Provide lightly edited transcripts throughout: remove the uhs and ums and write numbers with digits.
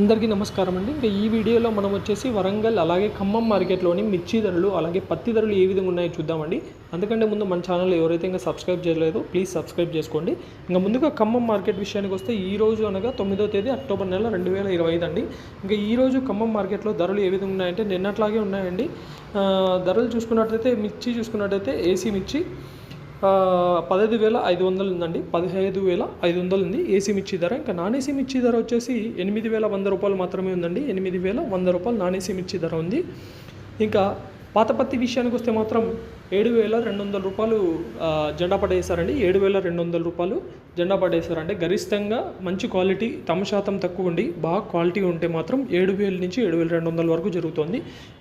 అందరికీ నమస్కారం అండి. ఇంకా ఈ వీడియోలో మనం వచ్చేసి వరంగల్ అలాగే ఖమ్మం మార్కెట్లోని మిర్చి ధరలు అలాగే పత్తి ధరలు ఏ విధంగా ఉన్నాయో చూద్దామండి. అందుకంటే ముందు మన ఛానల్ ఎవరైతే ఇంకా సబ్స్క్రైబ్ చేయలేదో ప్లీజ్ సబ్స్క్రైబ్ చేసుకోండి. ఇంకా ముందుగా ఖమ్మం మార్కెట్ విషయానికి వస్తే ఈ రోజు అనగా 9వ తేదీ అక్టోబర్ నెల 2025 అండి. ఇంకా ఈరోజు ఖమ్మం మార్కెట్లో ధరలు ఏ విధంగా ఉన్నాయంటే నిన్నట్లాగే ఉన్నాయండి. ధరలు చూసుకున్నట్లయితే మిర్చి చూసుకున్నట్లయితే ఏసీ మిర్చి 15,500 ఉందండి. 15,500 ఉంది ఏసీ మిర్చి ధర. ఇంకా నాన్ ఏసీ మిర్చి ధర వచ్చేసి 8,100 రూపాయలు మాత్రమే ఉందండి. 8,100 రూపాయలు నాన్ ఏసీ మిర్చి ధర ఉంది. ఇంకా పాత పత్తి విషయానికి వస్తే మాత్రం 7,200 రూపాయలు జెండా పడేశారండి. 7,200 రూపాయలు జెండా పడేశారు. అంటే గరిష్టంగా మంచి క్వాలిటీ తమ శాతం తక్కువ ఉండి బాగా క్వాలిటీ ఉంటే మాత్రం 7,000 నుంచి 7,200 వరకు జరుగుతుంది.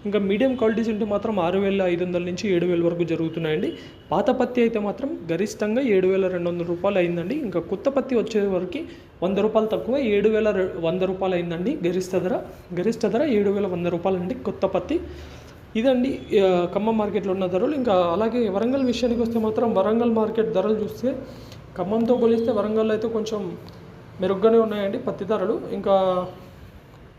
ఇంకా మీడియం క్వాలిటీస్ ఉంటే మాత్రం 6,500 నుంచి 7,000 వరకు జరుగుతున్నాయండి. పాత పత్తి అయితే మాత్రం గరిష్టంగా 7,200 రూపాయలు అయిందండి. ఇంకా కొత్త పత్తి వచ్చే వరకు 100 రూపాయలు తక్కువ 7,100 రూపాయలు అయిందండి. గరిష్ట ధర 7,100 రూపాయలు అండి కొత్త పత్తి. ఇదండి ఖమ్మం మార్కెట్లో ఉన్న ధరలు. ఇంకా అలాగే వరంగల్ విషయానికి వస్తే మాత్రం వరంగల్ మార్కెట్ ధరలు చూస్తే ఖమ్మంతో పోలిస్తే వరంగల్లో అయితే కొంచెం మెరుగ్గానే ఉన్నాయండి పత్తి ధరలు. ఇంకా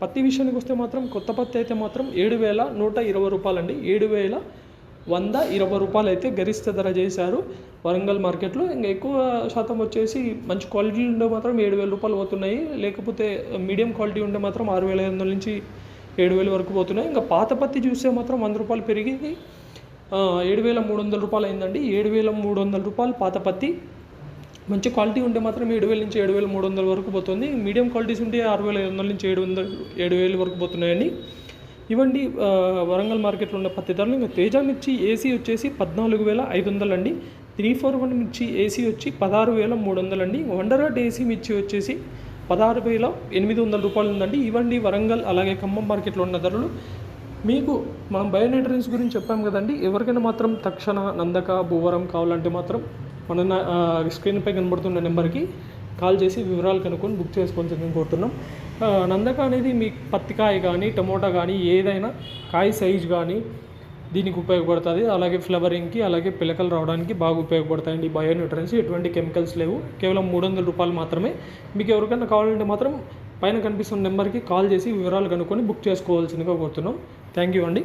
పత్తి విషయానికి వస్తే మాత్రం కొత్త పత్తి అయితే మాత్రం 7,120 రూపాయలండి. 7,120 రూపాయలు అయితే గరిష్ట ధర చేశారు వరంగల్ మార్కెట్లో. ఇంకా ఎక్కువ శాతం వచ్చేసి మంచి క్వాలిటీ ఉంటే మాత్రం 7,000 రూపాయలు పోతున్నాయి. లేకపోతే మీడియం క్వాలిటీ ఉంటే మాత్రం 6,500 నుంచి 7,000 వరకు పోతున్నాయి. ఇంకా పాత పత్తి చూస్తే మాత్రం 100 రూపాయలు పెరిగి 7,300 రూపాయలు అయిందండి. 7,300 రూపాయలు పాత పత్తి. మంచి క్వాలిటీ ఉంటే మాత్రం 7,000 నుంచి 7,300 వరకు పోతుంది. మీడియం క్వాలిటీస్ ఉంటే 6,500 నుంచి 7,000 వరకు పోతున్నాయండి. ఇవండి వరంగల్ మార్కెట్లో ఉన్న పత్తి ధరలు. ఇంకా తేజ మిర్చి ఏసీ వచ్చేసి 14,500 అండి. 341 మిర్చి ఏసీ వచ్చి 16,300 అండి. వండర్హాట్ ఏసీ మిర్చి వచ్చేసి 16,800 రూపాయలు ఉందండి. ఇవ్వండి వరంగల్ అలాగే ఖమ్మం మార్కెట్లో ఉన్న ధరలు. మీకు మనం బయోనైట్రెన్స్ గురించి చెప్పాం కదండి. ఎవరికైనా మాత్రం తక్షణ నందక భూవరం కావాలంటే మాత్రం మన స్క్రీన్పై కనబడుతున్న నెంబర్కి కాల్ చేసి వివరాలు కనుక్కొని బుక్ చేసుకోవాల్సిందని కోరుతున్నాం. నందక అనేది మీ పత్తి కాయ కానీ టమోటా కానీ ఏదైనా కాయ సైజు కానీ దీనికి ఉపయోగపడుతుంది. అలాగే ఫ్లవరింగ్కి అలాగే పిలకలు రావడానికి బాగా ఉపయోగపడతాయండి. బయోన్యూట్రియన్స్ ఎటువంటి కెమికల్స్ లేవు. కేవలం 300 రూపాయలు మాత్రమే. మీకు ఎవరికైనా కావాలంటే మాత్రం పైన కనిపిస్తున్న నెంబర్కి కాల్ చేసి వివరాలు కనుక్కొని బుక్ చేసుకోవాల్సిందిగా కోరుతున్నాం. థ్యాంక్ యూ అండి.